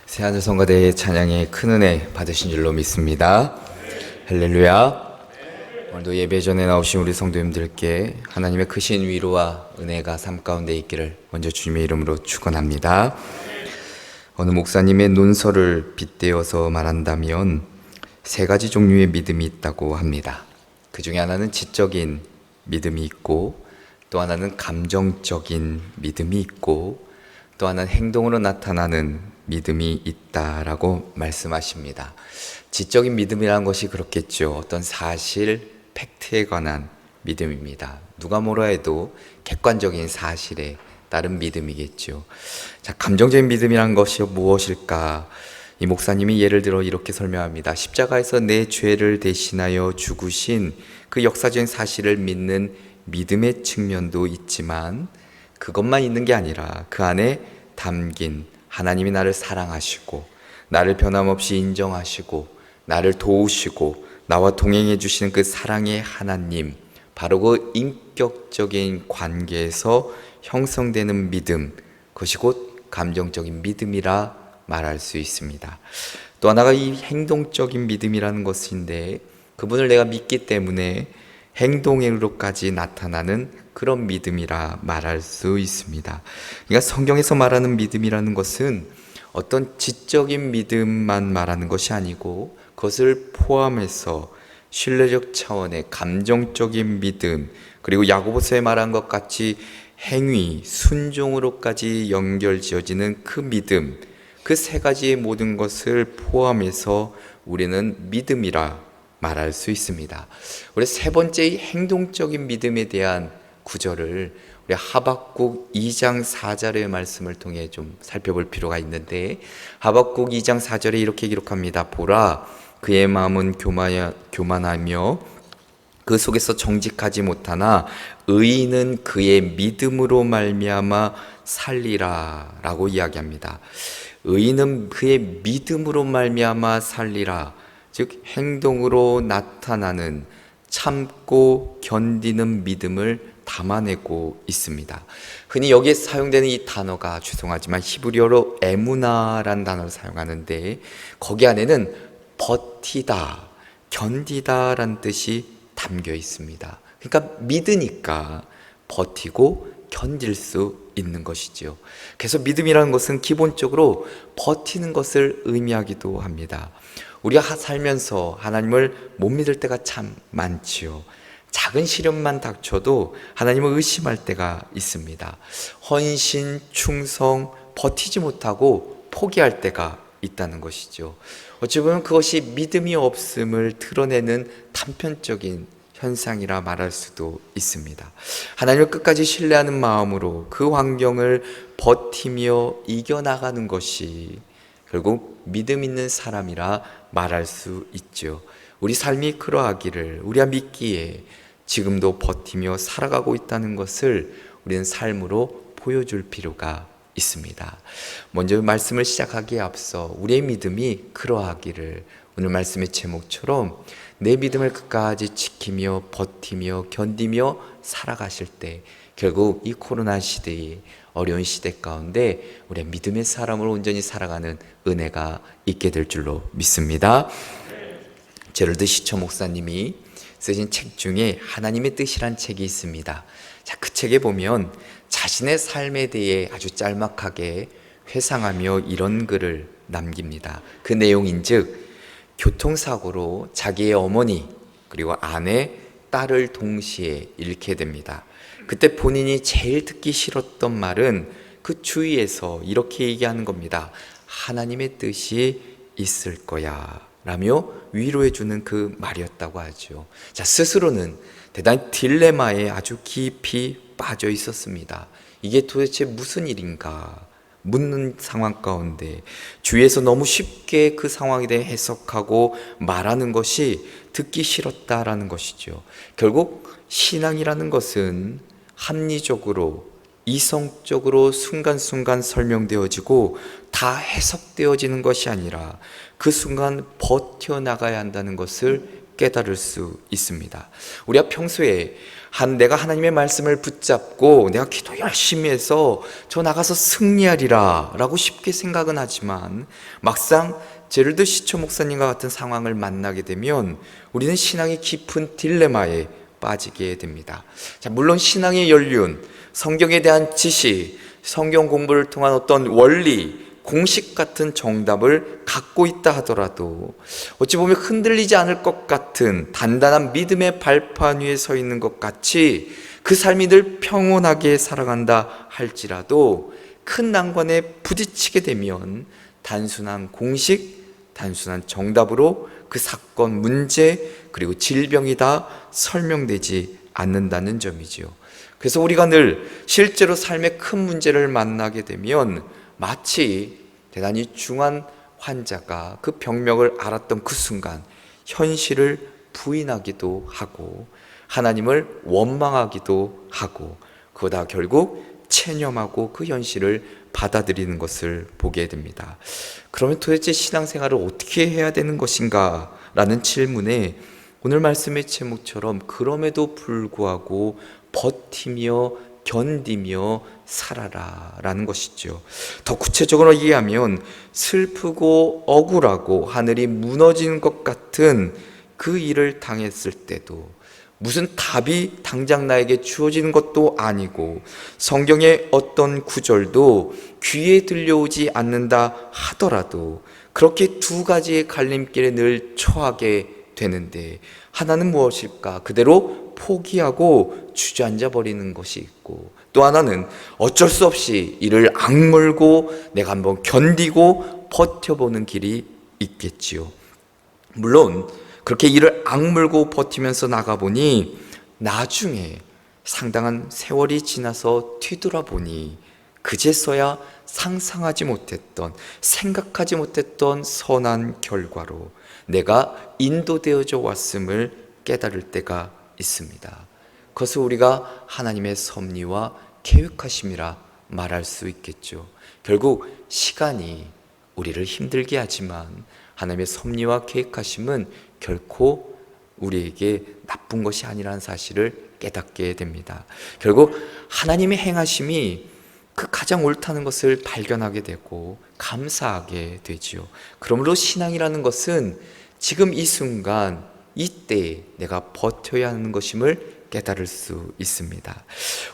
새하늘 성가대의 찬양에 큰 은혜 받으신 줄로 믿습니다. 할렐루야. 오늘도 예배 전에 나오신 우리 성도님들께 하나님의 크신 위로와 은혜가 삶 가운데 있기를 먼저 주님의 이름으로 축원합니다. 어느 목사님의 논설을 빗대어서 말한다면 세 가지 종류의 믿음이 있다고 합니다. 그 중에 하나는 지적인 믿음이 있고, 또 하나는 감정적인 믿음이 있고, 또 하나는 행동으로 나타나는 믿음이 있다라고 말씀하십니다. 지적인 믿음이라는 것이 그렇겠죠. 어떤 사실, 팩트에 관한 믿음입니다. 누가 뭐라 해도 객관적인 사실에 따른 믿음이겠죠. 자, 감정적인 믿음이라는 것이 무엇일까? 이 목사님이 예를 들어 이렇게 설명합니다. 십자가에서 내 죄를 대신하여 죽으신 그 역사적인 사실을 믿는 믿음의 측면도 있지만, 그것만 있는 게 아니라 그 안에 담긴 하나님이 나를 사랑하시고 나를 변함없이 인정하시고 나를 도우시고 나와 동행해 주시는 그 사랑의 하나님, 바로 그 인격적인 관계에서 형성되는 믿음, 그것이 곧 감정적인 믿음이라 말할 수 있습니다. 또 하나가 이 행동적인 믿음이라는 것인데, 그분을 내가 믿기 때문에 행동으로까지 나타나는 그런 믿음이라 말할 수 있습니다. 그러니까 성경에서 말하는 믿음이라는 것은 어떤 지적인 믿음만 말하는 것이 아니고, 그것을 포함해서 신뢰적 차원의 감정적인 믿음, 그리고 야고보서에 말한 것 같이 행위, 순종으로까지 연결지어지는 그 믿음, 그 세 가지의 모든 것을 포함해서 우리는 믿음이라 말할 수 있습니다. 우리 세 번째 이 행동적인 믿음에 대한 구절을 우리 하박국 2장 4절의 말씀을 통해 좀 살펴볼 필요가 있는데, 하박국 2장 4절에 이렇게 기록합니다. 보라, 그의 마음은 교만하며 그 속에서 정직하지 못하나 의인은 그의 믿음으로 말미암아 살리라 라고 이야기합니다. 의인은 그의 믿음으로 말미암아 살리라, 즉 행동으로 나타나는 참고 견디는 믿음을 담아내고 있습니다. 흔히 여기에 사용되는 이 단어가, 죄송하지만 히브리어로 에무나라는 단어를 사용하는데, 거기 안에는 버티다, 견디다라는 뜻이 담겨 있습니다. 그러니까 믿으니까 버티고 견딜 수 있는 것이죠. 그래서 믿음이라는 것은 기본적으로 버티는 것을 의미하기도 합니다. 우리가 살면서 하나님을 못 믿을 때가 참 많지요. 작은 시련만 닥쳐도 하나님을 의심할 때가 있습니다. 헌신, 충성, 버티지 못하고 포기할 때가 있다는 것이죠. 어찌 보면 그것이 믿음이 없음을 드러내는 단편적인 현상이라 말할 수도 있습니다. 하나님을 끝까지 신뢰하는 마음으로 그 환경을 버티며 이겨나가는 것이 결국 믿음 있는 사람이라 말할 수 있죠. 우리 삶이 그러하기를 우리가 믿기에 지금도 버티며 살아가고 있다는 것을 우리는 삶으로 보여줄 필요가 있습니다. 먼저 말씀을 시작하기에 앞서 우리의 믿음이 그러하기를, 오늘 말씀의 제목처럼 내 믿음을 끝까지 지키며 버티며 견디며 살아가실 때, 결국 이 코로나 시대의 어려운 시대 가운데 우리의 믿음의 사람으로 온전히 살아가는 은혜가 있게 될 줄로 믿습니다. 제럴드 시처 목사님이 쓰신 책 중에 하나님의 뜻이란 책이 있습니다. 자, 그 책에 보면 자신의 삶에 대해 아주 짤막하게 회상하며 이런 글을 남깁니다. 그 내용인즉, 교통사고로 자기의 어머니 그리고 아내, 딸을 동시에 잃게 됩니다. 그때 본인이 제일 듣기 싫었던 말은 그 주위에서 이렇게 얘기하는 겁니다. 하나님의 뜻이 있을 거야 라며 위로해 주는 그 말이었다고 하죠. 자, 스스로는 대단히 딜레마에 아주 깊이 빠져 있었습니다. 이게 도대체 무슨 일인가 묻는 상황 가운데 주위에서 너무 쉽게 그 상황에 대해 해석하고 말하는 것이 듣기 싫었다라는 것이죠. 결국 신앙이라는 것은 합리적으로, 이성적으로 순간순간 설명되어지고 다 해석되어지는 것이 아니라 그 순간 버텨나가야 한다는 것을 깨달을 수 있습니다. 우리가 평소에 내가 하나님의 말씀을 붙잡고 내가 기도 열심히 해서 저 나가서 승리하리라 라고 쉽게 생각은 하지만, 막상 제럴드 시초 목사님과 같은 상황을 만나게 되면 우리는 신앙의 깊은 딜레마에 빠지게 됩니다. 자, 물론 신앙의 연륜, 성경에 대한 지식, 성경 공부를 통한 어떤 원리, 공식 같은 정답을 갖고 있다 하더라도 어찌 보면 흔들리지 않을 것 같은 단단한 믿음의 발판 위에 서 있는 것 같이 그 삶이 늘 평온하게 살아간다 할지라도 큰 난관에 부딪히게 되면 단순한 공식, 단순한 정답으로 그 사건, 문제, 그리고 질병이 다 설명되지 않는다는 점이지요. 그래서 우리가 늘 실제로 삶의 큰 문제를 만나게 되면 마치 대단히 중한 환자가 그 병명을 알았던 그 순간 현실을 부인하기도 하고 하나님을 원망하기도 하고 그러다 결국 체념하고 그 현실을 받아들이는 것을 보게 됩니다. 그러면 도대체 신앙생활을 어떻게 해야 되는 것인가? 라는 질문에 오늘 말씀의 제목처럼 그럼에도 불구하고 버티며 견디며 살아라 라는 것이죠. 더 구체적으로 이해하면 슬프고 억울하고 하늘이 무너지는 것 같은 그 일을 당했을 때도 무슨 답이 당장 나에게 주어지는 것도 아니고 성경의 어떤 구절도 귀에 들려오지 않는다 하더라도 그렇게 두 가지의 갈림길에 늘 처하게 되는데 하나는 무엇일까? 그대로 포기하고 주저앉아 버리는 것이 있고, 또 하나는 어쩔 수 없이 이를 악물고 내가 한번 견디고 버텨보는 길이 있겠지요. 물론 그렇게 이를 악물고 버티면서 나가보니 나중에 상당한 세월이 지나서 뒤돌아보니 그제서야 상상하지 못했던, 생각하지 못했던 선한 결과로 내가 인도되어져 왔음을 깨달을 때가 있습니다. 그것을 우리가 하나님의 섭리와 계획하심이라 말할 수 있겠죠. 결국 시간이 우리를 힘들게 하지만 하나님의 섭리와 계획하심은 결코 우리에게 나쁜 것이 아니라는 사실을 깨닫게 됩니다. 결국 하나님의 행하심이 그 가장 옳다는 것을 발견하게 되고 감사하게 되지요. 그러므로 신앙이라는 것은 지금 이 순간 이때에 내가 버텨야 하는 것임을 깨달을 수 있습니다.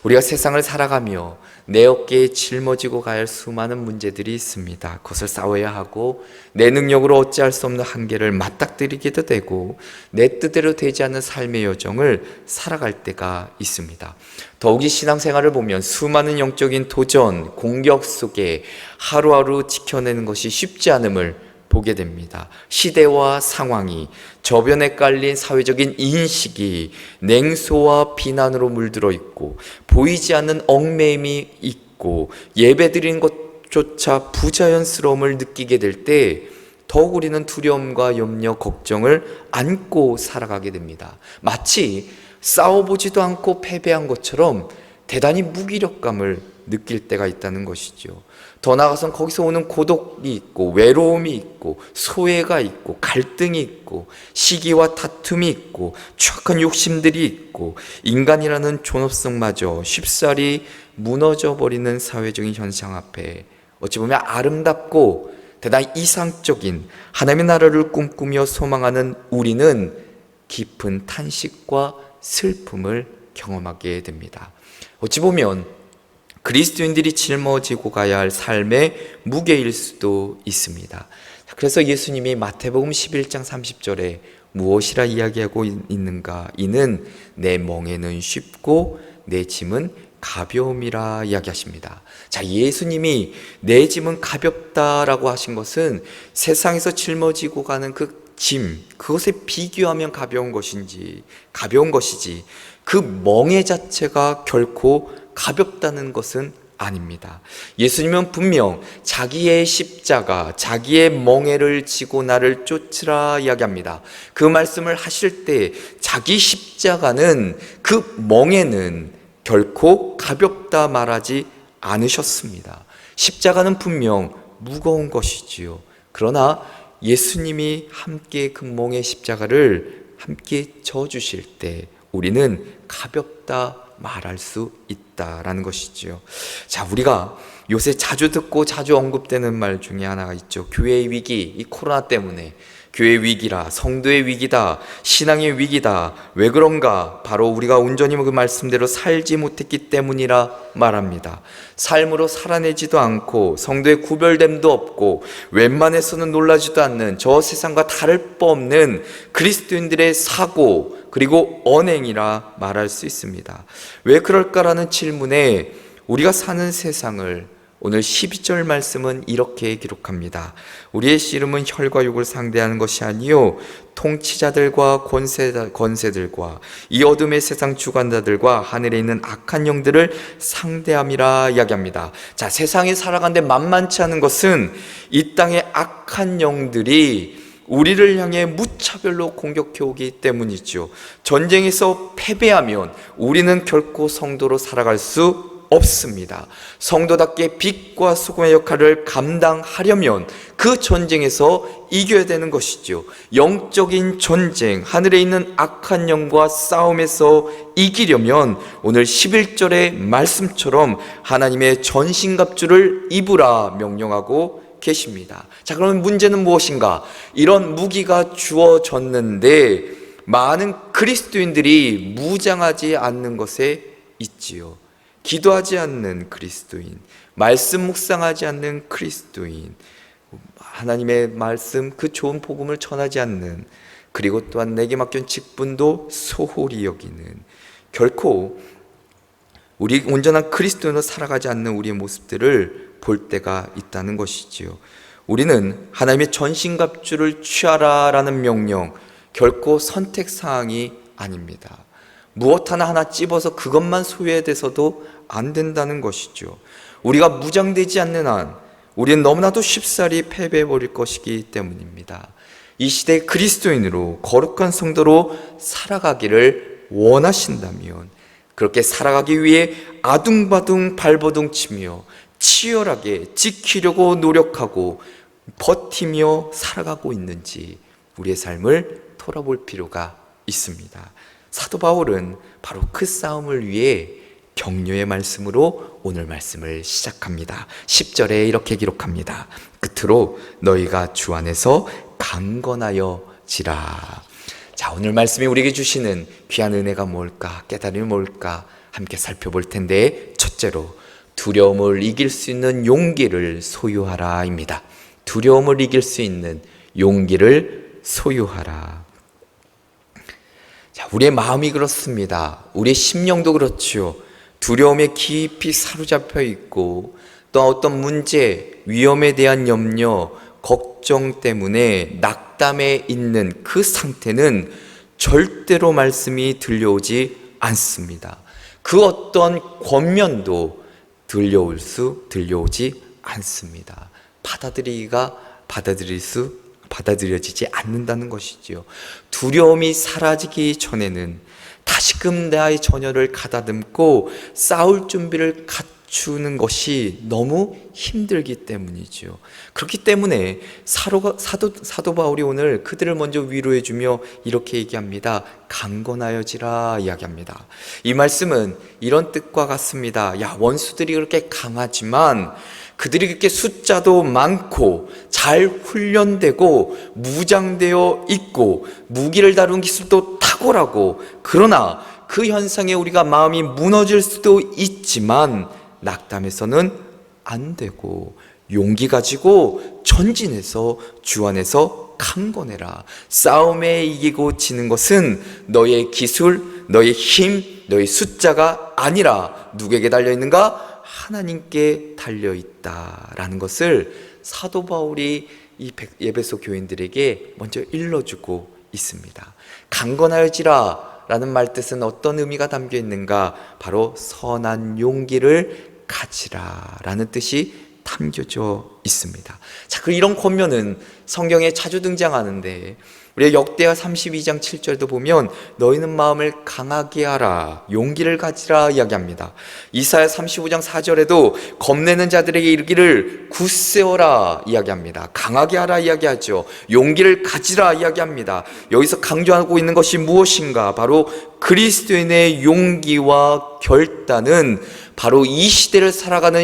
우리가 세상을 살아가며 내 어깨에 짊어지고 가야 할 수많은 문제들이 있습니다. 그것을 싸워야 하고 내 능력으로 어찌할 수 없는 한계를 맞닥뜨리기도 되고 내 뜻대로 되지 않는 삶의 여정을 살아갈 때가 있습니다. 더욱이 신앙생활을 보면 수많은 영적인 도전, 공격 속에 하루하루 지켜내는 것이 쉽지 않음을 보게 됩니다. 시대와 상황이, 저변에 깔린 사회적인 인식이 냉소와 비난으로 물들어 있고 보이지 않는 얽매임이 있고 예배드리는 것조차 부자연스러움을 느끼게 될 때 더욱 우리는 두려움과 염려, 걱정을 안고 살아가게 됩니다. 마치 싸워보지도 않고 패배한 것처럼 대단히 무기력감을 느낄 때가 있다는 것이죠. 더 나아가선 거기서 오는 고독이 있고 외로움이 있고 소외가 있고 갈등이 있고 시기와 다툼이 있고 추악한 욕심들이 있고 인간이라는 존엄성마저 쉽사리 무너져 버리는 사회적인 현상 앞에 어찌 보면 아름답고 대단히 이상적인 하나님의 나라를 꿈꾸며 소망하는 우리는 깊은 탄식과 슬픔을 경험하게 됩니다. 어찌 보면 그리스도인들이 짊어지고 가야 할 삶의 무게일 수도 있습니다. 그래서 예수님이 마태복음 11장 30절에 무엇이라 이야기하고 있는가? 이는 내 멍에는 쉽고 내 짐은 가벼움이라 이야기하십니다. 자, 예수님이 내 짐은 가볍다라고 하신 것은 세상에서 짊어지고 가는 그 짐, 그것에 비교하면 가벼운 것이지 그 멍에 자체가 결코 가볍다는 것은 아닙니다. 예수님은 분명 자기의 십자가, 자기의 멍에를 지고 나를 쫓으라 이야기합니다. 그 말씀을 하실 때 자기 십자가는 그 멍에는 결코 가볍다 말하지 않으셨습니다. 십자가는 분명 무거운 것이지요. 그러나 예수님이 함께 그 멍의 십자가를 함께 져주실 때 우리는 가볍다 말할 수 있다라는 것이지요. 자, 우리가 요새 자주 듣고 자주 언급되는 말 중에 하나가 있죠. 교회의 위기, 이 코로나 때문에 교회의 위기라, 성도의 위기다, 신앙의 위기다. 왜 그런가? 바로 우리가 온전히 그 말씀대로 살지 못했기 때문이라 말합니다. 삶으로 살아내지도 않고 성도의 구별됨도 없고 웬만해서는 놀라지도 않는 저 세상과 다를 바 없는 그리스도인들의 사고 그리고 언행이라 말할 수 있습니다. 왜 그럴까라는 질문에 우리가 사는 세상을 오늘 12절 말씀은 이렇게 기록합니다. 우리의 씨름은 혈과 육을 상대하는 것이 아니요 통치자들과 권세들과 이 어둠의 세상 주관자들과 하늘에 있는 악한 영들을 상대함이라 이야기합니다. 자, 세상에 살아가는데 만만치 않은 것은 이 땅의 악한 영들이 우리를 향해 무차별로 공격해 오기 때문이죠. 전쟁에서 패배하면 우리는 결코 성도로 살아갈 수 없습니다. 성도답게 빛과 소금의 역할을 감당하려면 그 전쟁에서 이겨야 되는 것이죠. 영적인 전쟁, 하늘에 있는 악한 영과 싸움에서 이기려면 오늘 11절의 말씀처럼 하나님의 전신갑주를 입으라 명령하고 계십니다. 자, 그러면 문제는 무엇인가? 이런 무기가 주어졌는데 많은 그리스도인들이 무장하지 않는 것에 있지요. 기도하지 않는 그리스도인, 말씀 묵상하지 않는 그리스도인, 하나님의 말씀 그 좋은 복음을 전하지 않는, 그리고 또한 내게 맡긴 직분도 소홀히 여기는, 결코 우리 온전한 그리스도인으로 살아가지 않는 우리의 모습들을 볼 때가 있다는 것이지요. 우리는 하나님의 전신갑주를 취하라라는 명령, 결코 선택사항이 아닙니다. 무엇 하나 찝어서 그것만 소유해야 돼서도 안 된다는 것이죠. 우리가 무장되지 않는 한 우리는 너무나도 쉽사리 패배해버릴 것이기 때문입니다. 이 시대의 그리스도인으로 거룩한 성도로 살아가기를 원하신다면 그렇게 살아가기 위해 아둥바둥 발버둥 치며 치열하게 지키려고 노력하고 버티며 살아가고 있는지 우리의 삶을 돌아볼 필요가 있습니다. 사도 바울은 바로 그 싸움을 위해 격려의 말씀으로 오늘 말씀을 시작합니다. 10절에 이렇게 기록합니다. 끝으로 너희가 주 안에서 강건하여지라. 자, 오늘 말씀이 우리에게 주시는 귀한 은혜가 뭘까? 깨달음이 뭘까? 함께 살펴볼 텐데, 첫째로 두려움을 이길 수 있는 용기를 소유하라입니다. 두려움을 이길 수 있는 용기를 소유하라. 자, 우리의 마음이 그렇습니다. 우리의 심령도 그렇지요. 두려움에 깊이 사로잡혀 있고 또 어떤 문제, 위험에 대한 염려, 걱정 때문에 낙담해 있는 그 상태는 절대로 말씀이 들려오지 않습니다. 그 어떤 권면도 들려오지 않습니다. 받아들여지지 않는다는 것이지요. 두려움이 사라지기 전에는 다시금 나의 자녀를 가다듬고 싸울 준비를 갖추는 것이 너무 힘들기 때문이죠. 그렇기 때문에 사도 바울이 오늘 그들을 먼저 위로해주며 이렇게 얘기합니다. 강건하여지라 이야기합니다. 이 말씀은 이런 뜻과 같습니다. 야, 원수들이 그렇게 강하지만 그들이 그렇게 숫자도 많고 잘 훈련되고 무장되어 있고 무기를 다루는 기술도 탁월하고, 그러나 그 현상에 우리가 마음이 무너질 수도 있지만 낙담해서는 안 되고 용기 가지고 전진해서 주 안에서 강건해라. 싸움에 이기고 지는 것은 너의 기술, 너의 힘, 너의 숫자가 아니라 누구에게 달려있는가? 하나님께 달려있다라는 것을 사도 바울이 이 에베소 교인들에게 먼저 일러주고 있습니다. 강건하여지라 라는 말뜻은 어떤 의미가 담겨 있는가? 바로 선한 용기를 가지라 라는 뜻이 담겨져 있습니다. 자, 이런 권면은 성경에 자주 등장하는데 우리가 역대하 32장 7절도 보면 너희는 마음을 강하게 하라, 용기를 가지라 이야기합니다. 이사야 35장 4절에도 겁내는 자들에게 이르기를 굳세어라 이야기합니다. 강하게 하라 이야기하죠. 용기를 가지라 이야기합니다. 여기서 강조하고 있는 것이 무엇인가? 바로 그리스도인의 용기와 결단은 바로 이 시대를 살아가는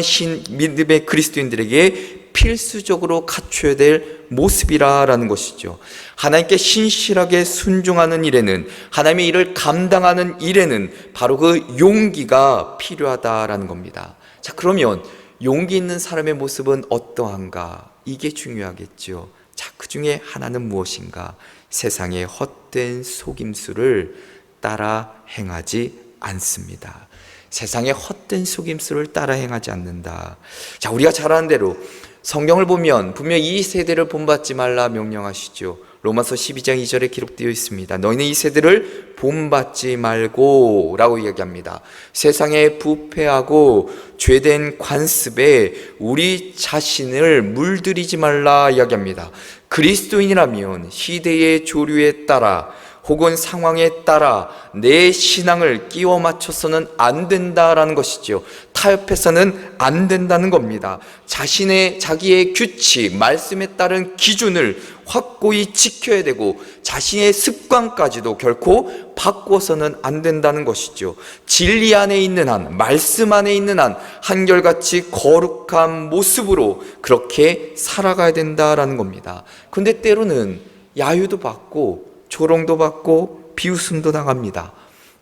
믿음의 그리스도인들에게 필수적으로 갖춰야 될 모습이라는 것이죠. 하나님께 신실하게 순종하는 일에는, 하나님의 일을 감당하는 일에는 바로 그 용기가 필요하다라는 겁니다. 자, 그러면 용기 있는 사람의 모습은 어떠한가? 이게 중요하겠죠. 자, 그 중에 하나는 무엇인가? 세상의 헛된 속임수를 따라 행하지 않습니다. 세상의 헛된 속임수를 따라 행하지 않는다. 자, 우리가 잘 아는 대로 성경을 보면 분명히 이 세대를 본받지 말라 명령하시죠. 로마서 12장 2절에 기록되어 있습니다. 너희는 이 세대를 본받지 말고 라고 이야기합니다. 세상에 부패하고 죄된 관습에 우리 자신을 물들이지 말라 이야기합니다. 그리스도인이라면 시대의 조류에 따라 혹은 상황에 따라 내 신앙을 끼워 맞춰서는 안 된다라는 것이죠. 타협해서는 안 된다는 겁니다. 자기의 규칙, 말씀에 따른 기준을 확고히 지켜야 되고 자신의 습관까지도 결코 바꿔서는 안 된다는 것이죠. 진리 안에 있는 한, 말씀 안에 있는 한 한결같이 거룩한 모습으로 그렇게 살아가야 된다라는 겁니다. 그런데 때로는 야유도 받고 조롱도 받고 비웃음도 당합니다.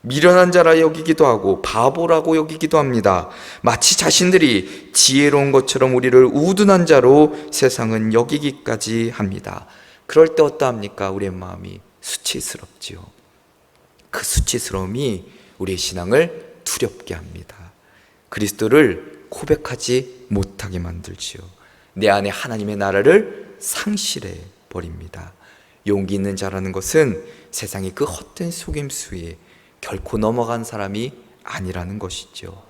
미련한 자라 여기기도 하고 바보라고 여기기도 합니다. 마치 자신들이 지혜로운 것처럼 우리를 우둔한 자로 세상은 여기기까지 합니다. 그럴 때 어떠합니까? 우리의 마음이 수치스럽지요. 그 수치스러움이 우리의 신앙을 두렵게 합니다. 그리스도를 고백하지 못하게 만들지요. 내 안에 하나님의 나라를 상실해 버립니다. 용기 있는 자라는 것은 세상의 그 헛된 속임수에 결코 넘어간 사람이 아니라는 것이죠.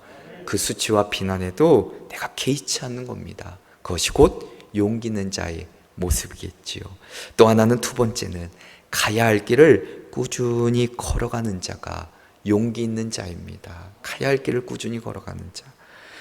그 수치와 비난에도 내가 개의치 않는 겁니다. 그것이 곧 용기 있는 자의 모습이겠지요. 또 하나는, 두 번째는 가야 할 길을 꾸준히 걸어가는 자가 용기 있는 자입니다. 가야 할 길을 꾸준히 걸어가는 자.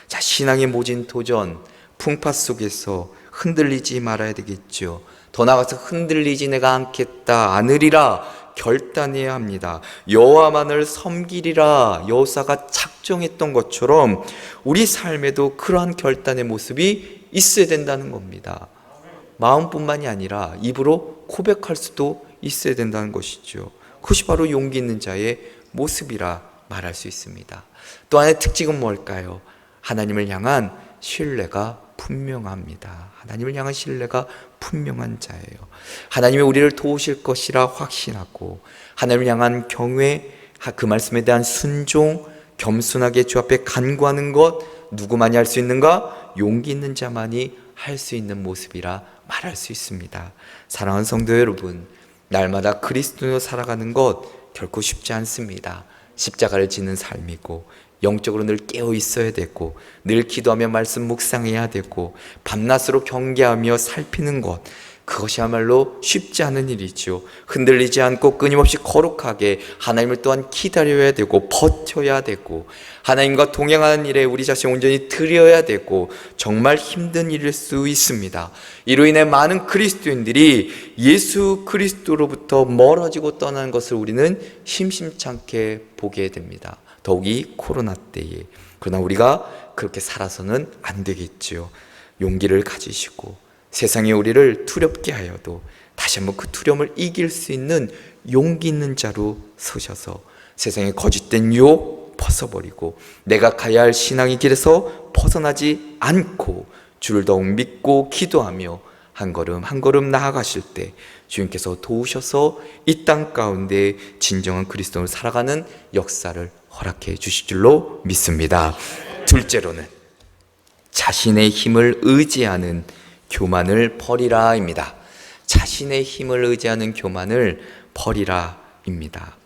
자, 신앙의 모진 도전, 풍파 속에서 흔들리지 말아야 되겠죠. 더 나아가서 흔들리지 내가 않겠다, 않으리라 결단해야 합니다. 여호와만을 섬기리라 여호사가 작정했던 것처럼 우리 삶에도 그러한 결단의 모습이 있어야 된다는 겁니다. 마음뿐만이 아니라 입으로 고백할 수도 있어야 된다는 것이죠. 그것이 바로 용기 있는 자의 모습이라 말할 수 있습니다. 또 하나의 특징은 뭘까요? 하나님을 향한 신뢰가 분명합니다. 하나님을 향한 신뢰가 분명한 자예요. 하나님이 우리를 도우실 것이라 확신하고 하나님을 향한 경외, 그 말씀에 대한 순종, 겸손하게 주 앞에 간구하는 것, 누구만이 할 수 있는가? 용기 있는 자만이 할 수 있는 모습이라 말할 수 있습니다. 사랑하는 성도 여러분, 날마다 그리스도로 살아가는 것 결코 쉽지 않습니다. 십자가를 지는 삶이고 영적으로 늘 깨어 있어야 되고 늘 기도하며 말씀 묵상해야 되고 밤낮으로 경계하며 살피는 것, 그것이야말로 쉽지 않은 일이죠. 흔들리지 않고 끊임없이 거룩하게 하나님을 또한 기다려야 되고 버텨야 되고 하나님과 동행하는 일에 우리 자신을 온전히 드려야 되고 정말 힘든 일일 수 있습니다. 이로 인해 많은 그리스도인들이 예수 그리스도로부터 멀어지고 떠나는 것을 우리는 심심찮게 보게 됩니다. 더욱이 코로나 때에. 그러나 우리가 그렇게 살아서는 안 되겠지요. 용기를 가지시고 세상이 우리를 두렵게 하여도 다시 한번 그 두려움을 이길 수 있는 용기 있는 자로 서셔서 세상의 거짓된 유혹 벗어버리고 내가 가야 할 신앙의 길에서 벗어나지 않고 주를 더욱 믿고 기도하며 한 걸음 한 걸음 나아가실 때 주님께서 도우셔서 이 땅 가운데 진정한 그리스도를 살아가는 역사를 허락해 주실 줄로 믿습니다. 둘째로는 자신의 힘을 의지하는 교만을 버리라입니다. 자신의 힘을 의지하는 교만을 버리라입니다.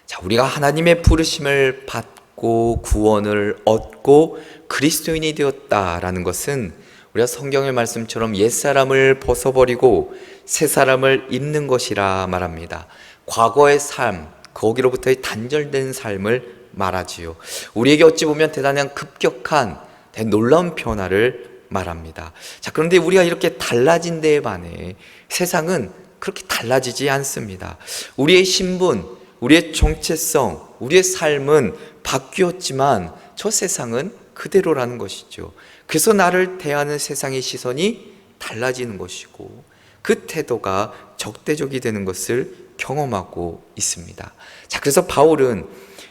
자, 우리가 하나님의 부르심을 받고 구원을 얻고 그리스도인이 되었다라는 것은 우리가 성경의 말씀처럼 옛사람을 벗어버리고 새사람을 입는 것이라 말합니다. 과거의 삶, 거기로부터의 단절된 삶을 말하지요. 우리에게 어찌 보면 대단한 급격한 놀라운 변화를 말합니다. 자, 그런데 우리가 이렇게 달라진 데에 반해 세상은 그렇게 달라지지 않습니다. 우리의 신분, 우리의 정체성, 우리의 삶은 바뀌었지만 저 세상은 그대로라는 것이죠. 그래서 나를 대하는 세상의 시선이 달라지는 것이고 그 태도가 적대적이 되는 것을 경험하고 있습니다. 자, 그래서 바울은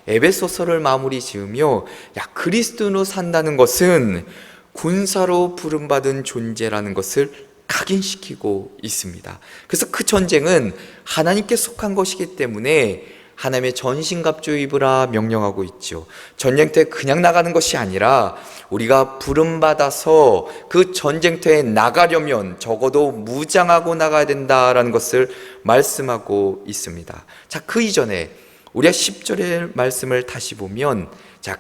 에베소서를 마무리 지으며 그리스도로 산다는 것은 군사로 부름받은 존재라는 것을 각인시키고 있습니다. 그래서 그 전쟁은 하나님께 속한 것이기 때문에 하나님의 전신갑주 입으라 명령하고 있죠. 전쟁터에 그냥 나가는 것이 아니라 우리가 부름받아서 그 전쟁터에 나가려면 적어도 무장하고 나가야 된다라는 것을 말씀하고 있습니다. 자, 그 이전에 우리가 10절의 말씀을 다시 보면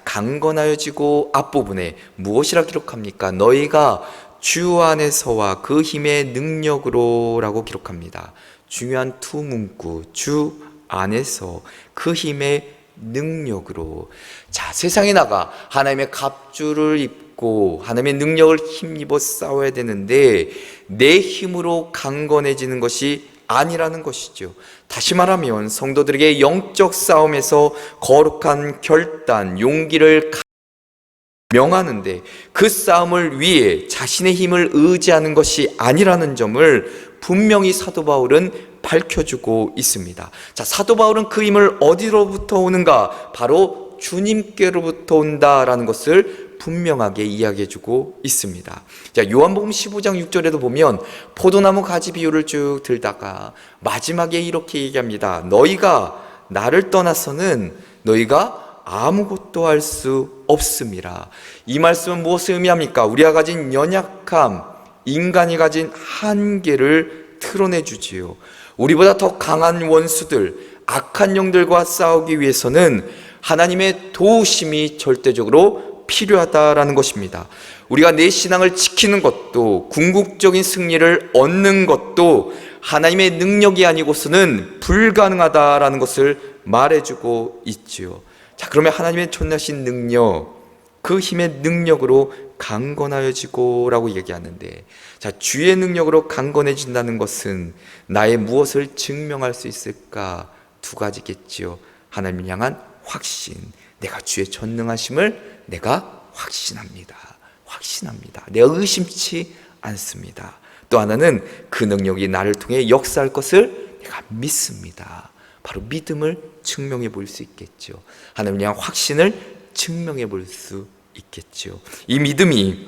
강건하여지고 앞부분에 무엇이라 기록합니까? 너희가 주 안에서와 그 힘의 능력으로 라고 기록합니다. 중요한 두 문구, 주 안에서 그 힘의 능력으로. 자, 세상에 나가 하나님의 갑주를 입고 하나님의 능력을 힘입어 싸워야 되는데 내 힘으로 강건해지는 것이 아니라는 것이죠. 다시 말하면 성도들에게 영적 싸움에서 거룩한 결단, 용기를 명하는데 그 싸움을 위해 자신의 힘을 의지하는 것이 아니라는 점을 분명히 사도 바울은 밝혀주고 있습니다. 자, 사도 바울은 그 힘을 어디로부터 오는가? 바로 주님께로부터 온다라는 것을 분명하게 이야기해주고 있습니다. 자, 요한복음 15장 6절에도 보면 포도나무 가지 비유를 쭉 들다가 마지막에 이렇게 얘기합니다. 너희가 나를 떠나서는 너희가 아무것도 할 수 없음이라. 이 말씀은 무엇을 의미합니까? 우리가 가진 연약함, 인간이 가진 한계를 드러내 주지요. 우리보다 더 강한 원수들, 악한 영들과 싸우기 위해서는 하나님의 도우심이 절대적으로 필요하다라는 것입니다. 우리가 내 신앙을 지키는 것도 궁극적인 승리를 얻는 것도 하나님의 능력이 아니고서는 불가능하다라는 것을 말해주고 있지요. 자, 그러면 하나님의 존귀하신 능력, 그 힘의 능력으로 강건하여지고 라고 얘기하는데, 자, 주의 능력으로 강건해진다는 것은 나의 무엇을 증명할 수 있을까? 두 가지겠지요. 하나님을 향한 확신, 내가 주의 전능하심을 내가 확신합니다. 내가 의심치 않습니다. 또 하나는 그 능력이 나를 통해 역사할 것을 내가 믿습니다. 바로 믿음을 증명해 볼 수 있겠죠. 하나님을 향한 확신을 증명해 볼 수 있겠죠. 이 믿음이,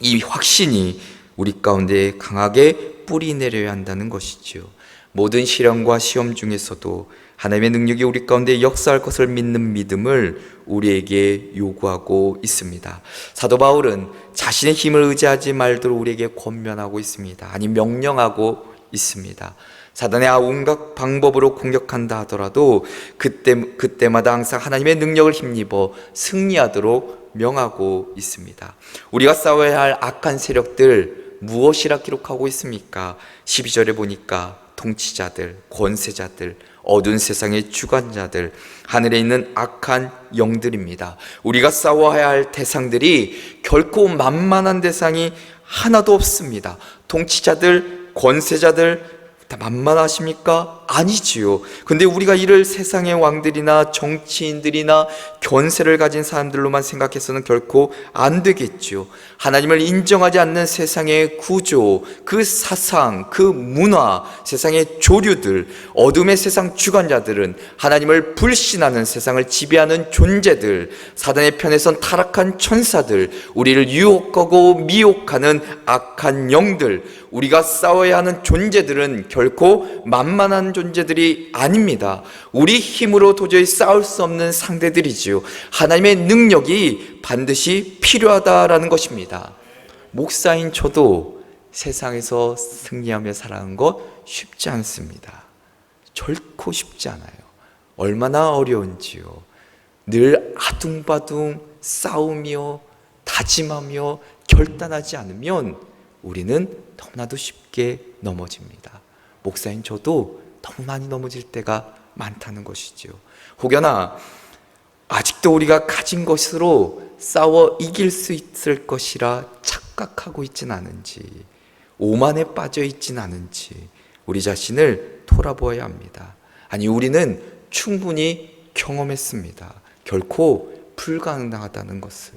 이 확신이 우리 가운데 강하게 뿌리 내려야 한다는 것이죠. 모든 시련과 시험 중에서도 하나님의 능력이 우리 가운데 역사할 것을 믿는 믿음을 우리에게 요구하고 있습니다. 사도 바울은 자신의 힘을 의지하지 말도록 우리에게 권면하고 있습니다. 아니, 명령하고 있습니다. 사단의 온갖 방법으로 공격한다 하더라도 그때마다 항상 하나님의 능력을 힘입어 승리하도록 명하고 있습니다. 우리가 싸워야 할 악한 세력들 무엇이라 기록하고 있습니까? 12절에 보니까 통치자들, 권세자들, 어두운 세상의 주관자들, 하늘에 있는 악한 영들입니다. 우리가 싸워야 할 대상들이 결코 만만한 대상이 하나도 없습니다. 통치자들, 권세자들 다 만만하십니까? 아니지요. 근데 우리가 이를 세상의 왕들이나 정치인들이나 권세를 가진 사람들로만 생각해서는 결코 안 되겠죠. 하나님을 인정하지 않는 세상의 구조, 그 사상, 그 문화, 세상의 조류들, 어둠의 세상 주관자들은 하나님을 불신하는 세상을 지배하는 존재들, 사단의 편에선 타락한 천사들, 우리를 유혹하고 미혹하는 악한 영들, 우리가 싸워야 하는 존재들은 결코 만만한 존재들이 아닙니다. 우리 힘으로 도저히 싸울 수 없는 상대들이지요. 하나님의 능력이 반드시 필요하다라는 것입니다. 목사인 저도 세상에서 승리하며 살아가는 것 쉽지 않습니다. 결코 쉽지 않아요. 얼마나 어려운지요. 늘 아둥바둥 싸우며 다짐하며 결단하지 않으면 우리는 너무나도 쉽게 넘어집니다. 목사인 저도 너무 많이 넘어질 때가 많다는 것이지요. 혹여나 아직도 우리가 가진 것으로 싸워 이길 수 있을 것이라 착각하고 있진 않은지, 오만에 빠져 있진 않은지 우리 자신을 돌아보아야 합니다. 아니, 우리는 충분히 경험했습니다. 결코 불가능하다는 것을.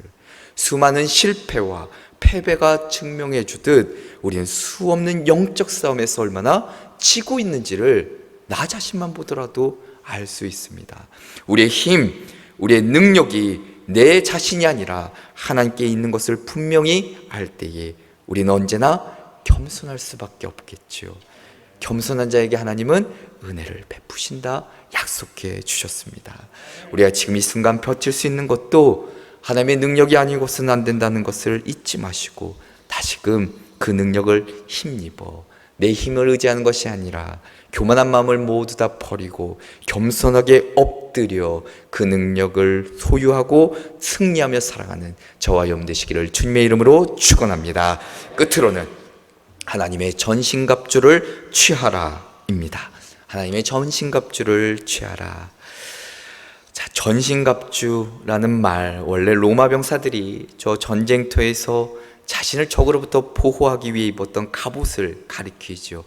수많은 실패와 패배가 증명해 주듯 우리는 수없는 영적 싸움에서 얼마나 지고 있는지를 나 자신만 보더라도 알 수 있습니다. 우리의 힘, 우리의 능력이 내 자신이 아니라 하나님께 있는 것을 분명히 알 때에 우리는 언제나 겸손할 수밖에 없겠지요. 겸손한 자에게 하나님은 은혜를 베푸신다 약속해 주셨습니다. 우리가 지금 이 순간 버틸 수 있는 것도 하나님의 능력이 아니고서는 안 된다는 것을 잊지 마시고 다시금 그 능력을 힘입어 내 힘을 의지하는 것이 아니라 교만한 마음을 모두 다 버리고 겸손하게 엎드려 그 능력을 소유하고 승리하며 살아가는 저와 여러분 되시기를 주님의 이름으로 축원합니다. 끝으로는 하나님의 전신갑주를 취하라입니다. 하나님의 전신갑주를 취하라. 자, 전신갑주라는 말, 원래 로마 병사들이 저 전쟁터에서 자신을 적으로부터 보호하기 위해 입었던 갑옷을 가리키죠.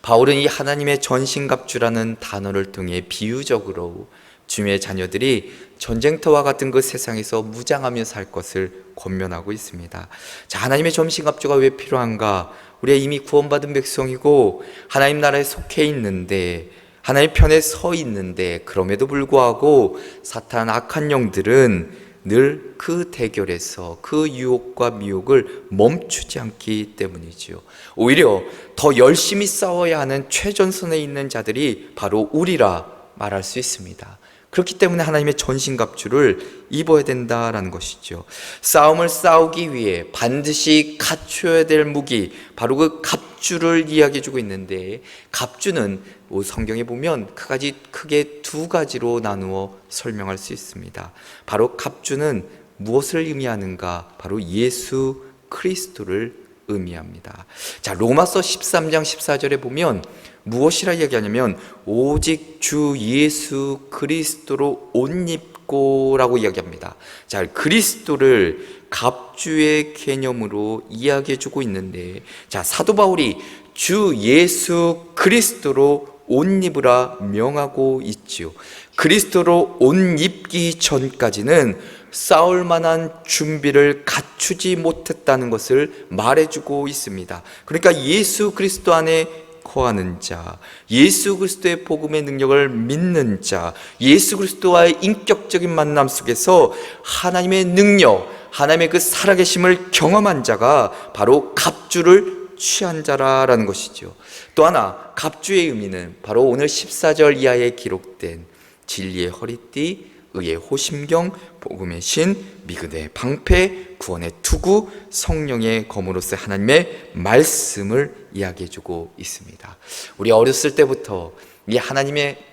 바울은 이 하나님의 전신갑주라는 단어를 통해 비유적으로 주님의 자녀들이 전쟁터와 같은 그 세상에서 무장하며 살 것을 권면하고 있습니다. 자, 하나님의 전신갑주가 왜 필요한가? 우리가 이미 구원받은 백성이고 하나님 나라에 속해 있는데, 하나님 편에 서 있는데, 그럼에도 불구하고 사탄 악한 영들은 늘 그 대결에서 그 유혹과 미혹을 멈추지 않기 때문이지요. 오히려 더 열심히 싸워야 하는 최전선에 있는 자들이 바로 우리라 말할 수 있습니다. 그렇기 때문에 하나님의 전신갑주를 입어야 된다라는 것이죠. 싸움을 싸우기 위해 반드시 갖춰야 될 무기, 바로 그 갑주를 이야기해 주고 있는데, 갑주는 성경에 보면 크게 두 가지로 나누어 설명할 수 있습니다. 바로 갑주는 무엇을 의미하는가? 바로 예수 그리스도를 의미합니다. 자, 로마서 13장 14절에 보면 무엇이라 이야기하냐면 오직 주 예수 그리스도로 옷 입고 라고 이야기합니다. 자, 그리스도를 갑주의 개념으로 이야기해 주고 있는데, 자, 사도 바울이 주 예수 그리스도로 옷 입으라 명하고 있지요. 그리스도로 옷 입기 전까지는 싸울 만한 준비를 갖추지 못했다는 것을 말해주고 있습니다. 그러니까 예수 그리스도 안에 거하는 자, 예수 그리스도의 복음의 능력을 믿는 자, 예수 그리스도와의 인격적인 만남 속에서 하나님의 능력, 하나님의 그 살아계심을 경험한 자가 바로 갑주를 취한 자라는 것이죠. 또 하나, 갑주의 의미는 바로 오늘 14절 이하에 기록된 진리의 허리띠, 의의 호심경, 복음의 신, 미그의 방패, 구원의 투구, 성령의 검으로서 하나님의 말씀을 이야기해주고 있습니다. 우리 어렸을 때부터 이 하나님의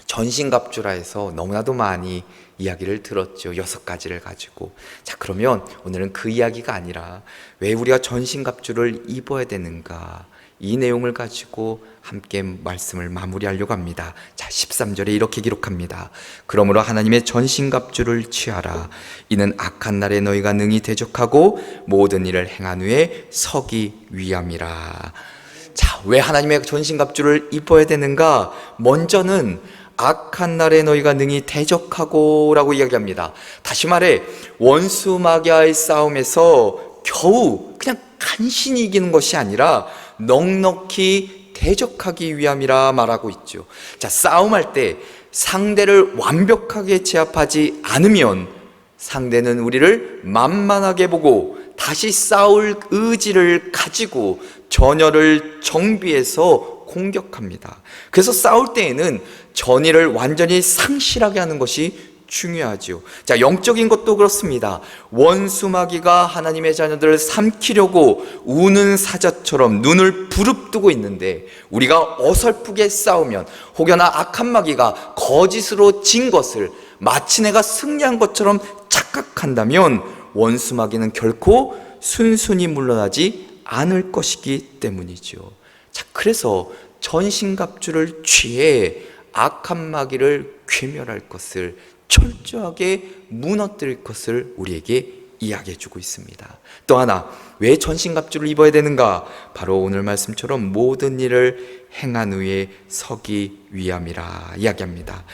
전신갑주라 해서 너무나도 많이 이야기를 들었죠. 6가지를 가지고. 자, 그러면 오늘은 그 이야기가 아니라 왜 우리가 전신갑주를 입어야 되는가, 이 내용을 가지고 함께 말씀을 마무리하려고 합니다. 자, 13절에 이렇게 기록합니다. 그러므로 하나님의 전신갑주를 취하라. 이는 악한 날에 너희가 능히 대적하고 모든 일을 행한 후에 서기 위함이라. 자, 왜 하나님의 전신갑주를 입어야 되는가? 먼저는 악한 날에 너희가 능히 대적하고 라고 이야기합니다. 다시 말해 원수 마귀와의 싸움에서 겨우 그냥 간신히 이기는 것이 아니라 넉넉히 대적하기 위함이라 말하고 있죠. 자, 싸움할 때 상대를 완벽하게 제압하지 않으면 상대는 우리를 만만하게 보고 다시 싸울 의지를 가지고 전열을 정비해서 공격합니다. 그래서 싸울 때에는 전의를 완전히 상실하게 하는 것이 중요하죠. 자, 영적인 것도 그렇습니다. 원수 마귀가 하나님의 자녀들을 삼키려고 우는 사자처럼 눈을 부릅뜨고 있는데, 우리가 어설프게 싸우면 혹여나 악한 마귀가 거짓으로 진 것을 마치 내가 승리한 것처럼 착각한다면 원수 마귀는 결코 순순히 물러나지 않을 것이기 때문이죠. 자, 그래서 전신갑주를 취해 악한 마귀를 괴멸할 것을, 철저하게 무너뜨릴 것을 우리에게 이야기해 주고 있습니다. 또 하나, 왜 전신갑주를 입어야 되는가? 바로 오늘 말씀처럼 모든 일을 행한 후에 서기 위함이라 이야기합니다.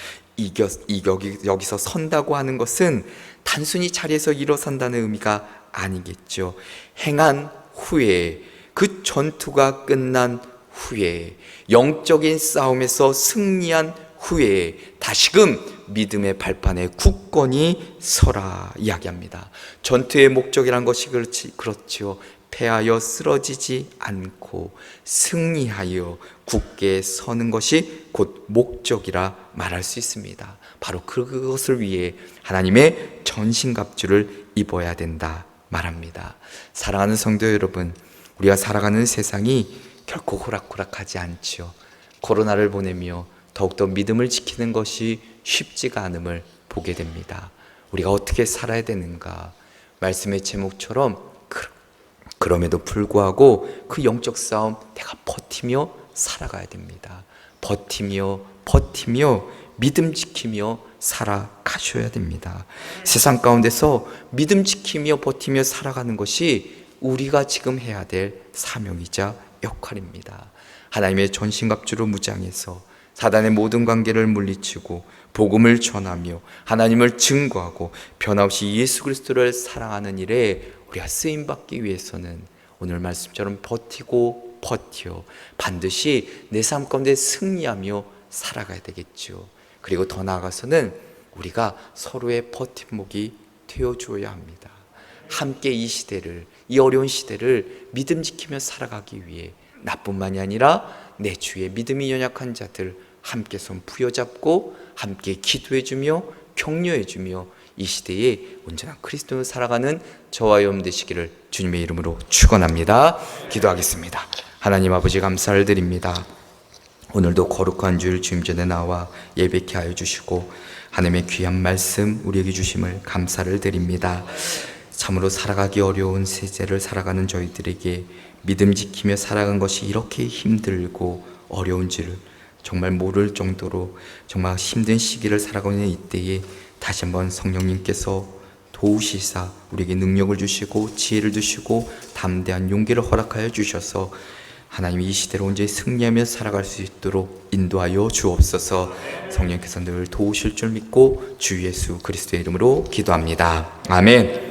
여기서 선다고 하는 것은 단순히 자리에서 일어선다는 의미가 아니겠죠. 행한 후에, 그 전투가 끝난 후에, 영적인 싸움에서 승리한 후에 다시금 믿음의 발판에 굳건히 서라 이야기합니다. 전투의 목적이란 것이 그렇지요. 패하여 쓰러지지 않고 승리하여 굳게 서는 것이 곧 목적이라 말할 수 있습니다. 바로 그것을 위해 하나님의 전신갑주를 입어야 된다 말합니다. 사랑하는 성도 여러분, 우리가 살아가는 세상이 결코 호락호락하지 않죠. 코로나를 보내며 더욱더 믿음을 지키는 것이 쉽지가 않음을 보게 됩니다. 우리가 어떻게 살아야 되는가? 말씀의 제목처럼 그럼에도 불구하고 그 영적 싸움 내가 버티며 살아가야 됩니다. 버티며 믿음 지키며 살아가셔야 됩니다. 세상 가운데서 믿음 지키며 버티며 살아가는 것이 우리가 지금 해야 될 사명이자 역할입니다. 하나님의 전신갑주로 무장해서 사단의 모든 관계를 물리치고 복음을 전하며 하나님을 증거하고 변함없이 예수 그리스도를 사랑하는 일에 우리가 쓰임받기 위해서는 오늘 말씀처럼 버티고 버텨 반드시 내 삶 가운데 승리하며 살아가야 되겠죠. 그리고 더 나아가서는 우리가 서로의 버팀목이 되어줘야 합니다. 함께 이 시대를, 이 어려운 시대를 믿음 지키며 살아가기 위해 나뿐만이 아니라 내 주위에 믿음이 연약한 자들 함께 손 부여잡고 함께 기도해주며 격려해주며 이 시대에 온전한 그리스도로 살아가는 저와 여러분 되시기를 주님의 이름으로 축원합니다. 기도하겠습니다. 하나님 아버지 감사를 드립니다. 오늘도 거룩한 주일 주님 전에 나와 예배케 하여 주시고 하나님의 귀한 말씀 우리에게 주심을 감사를 드립니다. 참으로 살아가기 어려운 세대를 살아가는 저희들에게 믿음 지키며 살아간 것이 이렇게 힘들고 어려운지를 정말 모를 정도로 정말 힘든 시기를 살아가고 있는 이때에 다시 한번 성령님께서 도우시사 우리에게 능력을 주시고 지혜를 주시고 담대한 용기를 허락하여 주셔서 하나님 이 시대로 온전히 승리하며 살아갈 수 있도록 인도하여 주옵소서. 성령께서 늘 도우실 줄 믿고 주 예수 그리스도의 이름으로 기도합니다. 아멘.